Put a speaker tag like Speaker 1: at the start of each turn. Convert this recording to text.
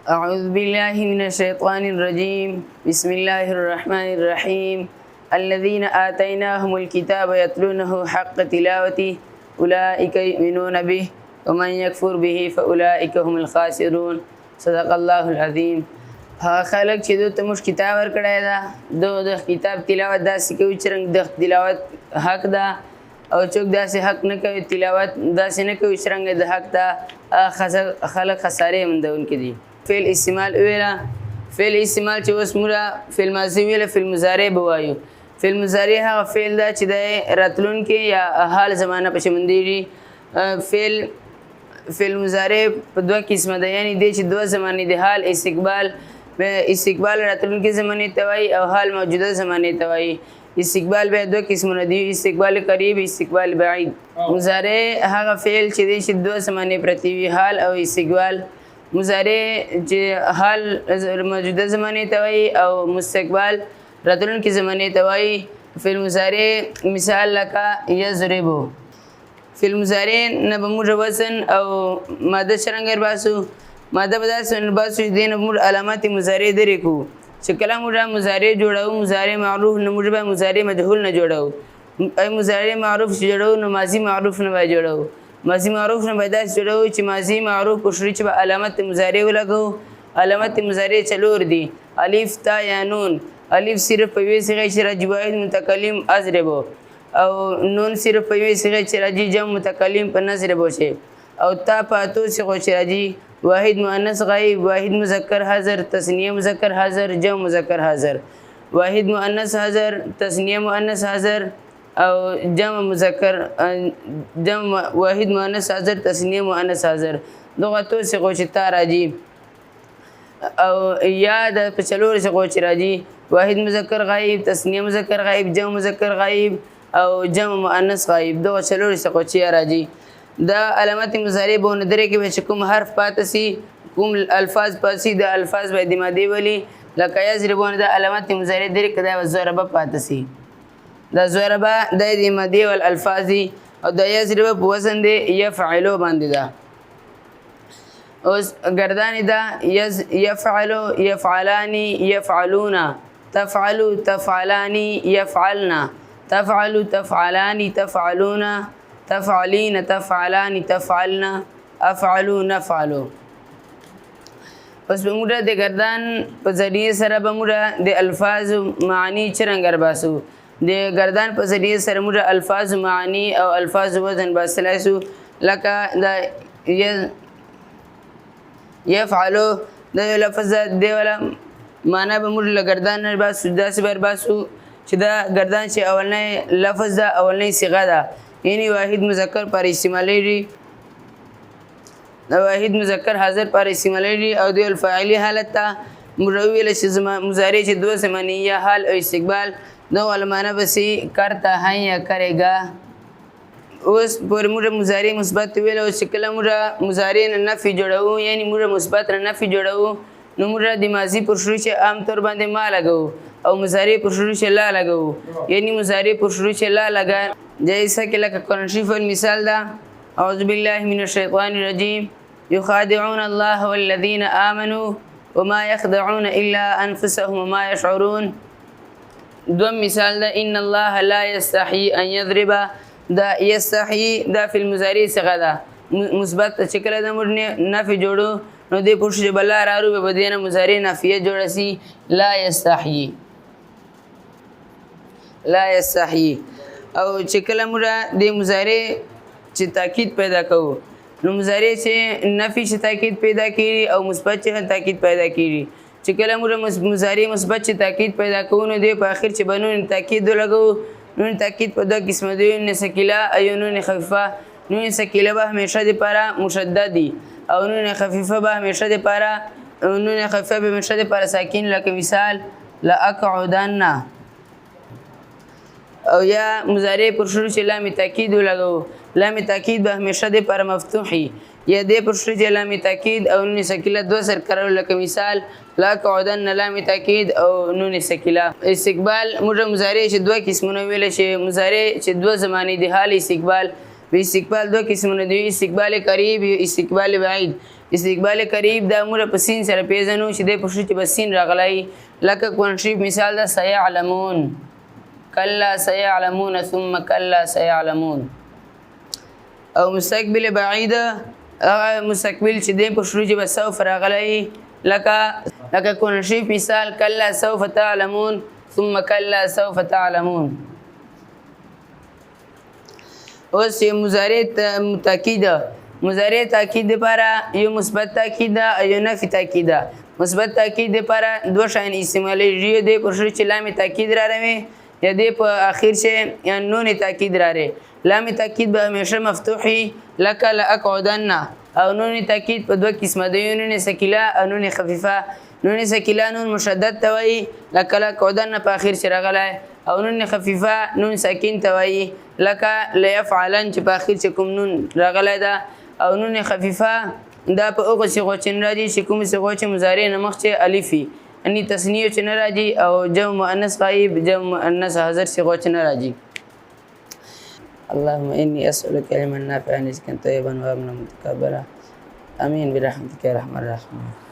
Speaker 1: أعوذ بالله من الشيطان الرجيم بسم الله الرحمن الرحيم الذين آتيناهم الكتاب يتلونه حق تلاوته أولئك يؤمنون به ومن يكفر به فأولئك هم الخاسرون صدق الله العظيم. هغه خلک چې دوی ته موږ کتاب ورکړی ده د کتاب تلاوت داسې کوي چې رنګ د تلاوت حق ده او څوک داسې حق نه کوي تلاوت داسې نه کوي چې رنګ د حق ده خلک خسارې موندونکي دي. فعل استعمال ویله فعل استعمال چې اوس موږ فعل ماضي ویله فعل مضارع به وایو. فعل مضارع هغه فعل ده چې د راتلونکي یا حال زمانه پسې مندېږي. فعل مضارع په دوه قسمه ده، یعنی دی چې دوه زمانې د حال استقبال راتلونکي زمانې ته وایي او حال موجوده زمانې ته وایي. استقبال بیا دوه قسمونه دي، استقبال قریب استقبال بعید. مضارع هغه فعل چې دی چې دوه زمانې پرتې وي، حال او استقبال. مضارع چې حال موجوده زمانې ته وایي او مستقبل راتلونکي زمانې ته وایي. فعل مضارع مثال لکه یضربو. فعل مضارع نه به موږ وزن او ماده څرنګه باسو، ماده به داسې باسو چې دې نه موږ علامات مضارع درې کوو. چې کله موږ مضارع جوړوو مضارع معروف نه موږ به مضارع مجهول نه جوړوو. مضارع معروف چې جوړوو نو ماضي معروف نه به جوړوو. ماضي معروف نه به داسې جوړوو چې ماضي معروف په شروع چې به علامت مضارع ولګوو. علامت مضارع څلور دي، الف تا یا نون. الف صرف په یوې صيغه چې راځي واحد متکلم اضربو، او نون صرف په یوې صيغه چې راځي جمع متکلم په نضربو شي، او تا په اتو صيغو چې راځي واحد مؤنث غائب، واحد مذکر حاضر، تثنیه مذکر حاضر، جمع مذکر حاضر. واحد مؤنث حاضر، تثنیه مؤنث حاضر او جمع مذکر واحد مؤنث حاضر، تثنیه مؤنث حاضر. دغه اتو صيغو چې تا راځي او یا د په څلور صيغو چې راځي واحد مذکر غائب، تثنیه مذکر غائب، جمع مذکر غائب او جمع مؤنث غائب. دغه څلور صيغو چې راځي دا علامات مضارع به ندرې کې چې کوم حرف پاتې سي، کوم الفاظ پاتې سي، د الفاظ به د ماضي ولي لکه یضربون د علامات مضارع درې کې دا ضربه پاتې سي. دا ضربه د ماضي ول الفاظ دي او د یضرب په وزن دی یفعلو باندې ده. اوس گردان ده یفعلو، یفعلانی، یفعلون، تفعلو، تفعلانی، یفعلنا، تفعلو، تفعلانی، تفعلون، تفعلين، تفعلان، تفعلنا، افعلوا، نفعلوا. پس به موږ د گردان په ذریعه سره به موږ د الفاظ معنی څرنګه باسو. د گردان په ذریعه سره موږ الفاظ معنی او الفاظ وزن باسلای سو. لکه د یفعلوا د لفظ دی ولا معنا به موږ له گردان نه باسو، داسې بر باسو چې دا گردان چې اولنۍ لفظ ده، اولنۍ صيغه ده، یعنی واحد مذکر پر استعمالیږي، واحد مذکر حاضر پر استعمالیږي او د الفاعلی حالت ته مروی له مضارع چې دوه زمانه یا حال او استقبال نو علمانه بسی کرتا ہے یا کرے گا. اوس پر موږ مضارع مثبت ویل او شکل موږ مضارع نه نفي جوړو، یعنی موږ مثبت نه نفي جوړو نو موږ د ماضی پر شروع چې عام طور باندې ما لګو او مضارع پر شروع چې لا لګو، یعنی مضارع پر شروع چې لا لگا جیسا کہ لکه قرآن شریف المثال دا اعوذ باللہ من الشیطان الرجیم یخادعون اللہ والذین آمنوا وما يخدعون الا انفسهم وما يشعرون. دوم مثال دا ان اللہ لا يستحی ان یضرب. دا یستحی دا فی المضارع صیغه ده مثبت چې کله د موږ نفي جوړو نو دې پوښ چې بل راو به بدینه مضارع نافیه جوړ شي لا یستحی، لا یستحی. او چې کله موږ د مضارع چې تاکید پیدا کوو نو مضارع چې نفي چې تاکید پیدا کړي او مثبت چې تاکید پیدا کړي. چې کله موږ مضارع مثبت چې تاکید پیدا کوو نو د په اخر چې بنون تاکید لګو. نون تاکید په دوه قسمه دي، نون ثقيله او نون خفيفه. نون ثقيله به همیشه د لپاره مشدد دي او نون خفيفه به همیشه د لپاره ساکن. لکه مثال لاقعدن. او یا مضارع پر شروع چې لام تاکید لګو، لام تاکید به همیشه د لپاره مفتوحي، یا د پر شروع چې لام تاکید او نون ثقيله دوه سر کړو. لکه مثال لاقعدن لام تاکید او نون ثقيله. استقبال موږ مضارع چې دوه قسمونه ویل شي، مضارع چې دوه زمانه دي حال استقبال. به استقبال دوه قسمونه دي، استقبال قریب او استقبال بعید. استقبال قریب دا موږ په سین سره پیژنو چې د پښتو کې بس سین راغلی لکه قرآن شریف مثال دا سيعلمون کلا سيعلمون ثم کلا سيعلمون او مستقبل بعید هغه مستقبل چې د پښتو کې بس سوف راغلی لکه قرآن شریف مثال کلا سوف تعلمون ثم کلا سوف تعلمون. اوس مضارع تاکید مضارع تاکید لپاره یو مثبت تاکید او یو نفي تاکید. مثبت تاکید لپاره دوه شان استعمالیږي د پښتو چې لام تاکید را روي یا د په اخر چې نون تاکید را ري. لام تاکید به همیشه مفتوحي لکه لاقعدن او نون تاکید په دوه قسمه دي نون سکیلا او نون خفیفه. نون سکیلا نون مشدد توي لکه لاقعدن په اخر چې راغلی او نون خفیفه نون ساکن توي لکه ليفعلن چې په اخر چې کوم نون راغلی ده او نون خفیفه دا په هغه صيغو چې راځي چې کوم صيغو چې مضارع نه مخ چې الفي اني تثنیه چې نه راځي او جمع مؤنث غائب جمع مؤنث حاضر صيغو چې نه راځي. اللهم اني اسالك علما نافعا رزقا طيبا وامنا متقبلا امين برحمتك يا ارحم الراحمين.